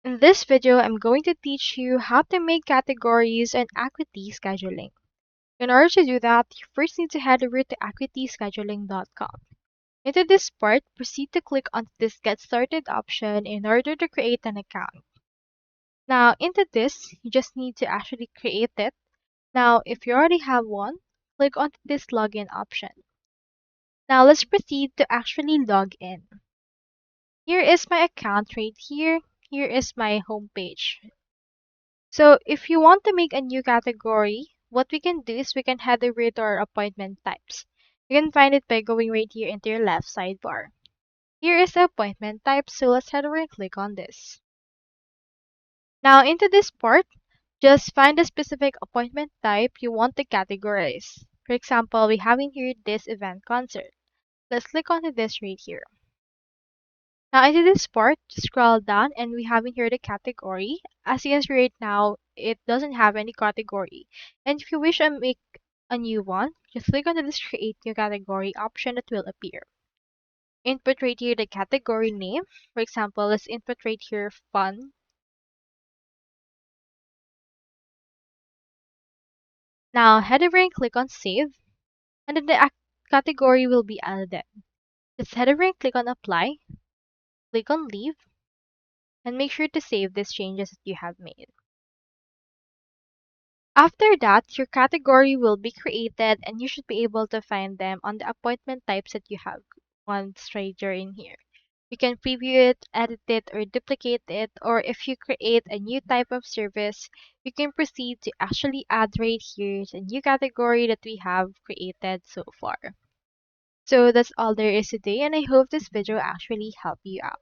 In this video, I'm going to teach you how to make categories in Acuity Scheduling. In order to do that, you first need to head over to acuityscheduling.com. Into this part, proceed to click on this Get Started option in order to create an account. Now, into this, you just need to actually create it. Now, if you already have one, click on this Login option. Now, let's proceed to actually log in. Here is my account right here. Here is my home page. So if you want to make a new category, what we can do is we can head over to our appointment types. You can find it by going right here into your left sidebar. Here is the appointment type, so let's head over and click on this. Now into this part, just find a specific appointment type you want to categorize. For example, we have in here this event concert. Let's click onto this right here. Now into this part, just scroll down and we have in here the category. As you can see right now, it doesn't have any category. And if you wish to make a new one, just click on this create new category option that will appear. Input right here the category name. For example, let's input right here fun. Now head over and click on save. And then the category will be added. Just head over and click on apply. Click on leave. And make sure to save these changes that you have made. After that, your category will be created and you should be able to find them on the appointment types that you have once right there in here. You can preview it, edit it, or duplicate it, or if you create a new type of service, you can proceed to actually add right here the new category that we have created so far. So that's all there is today, and I hope this video actually helped you out.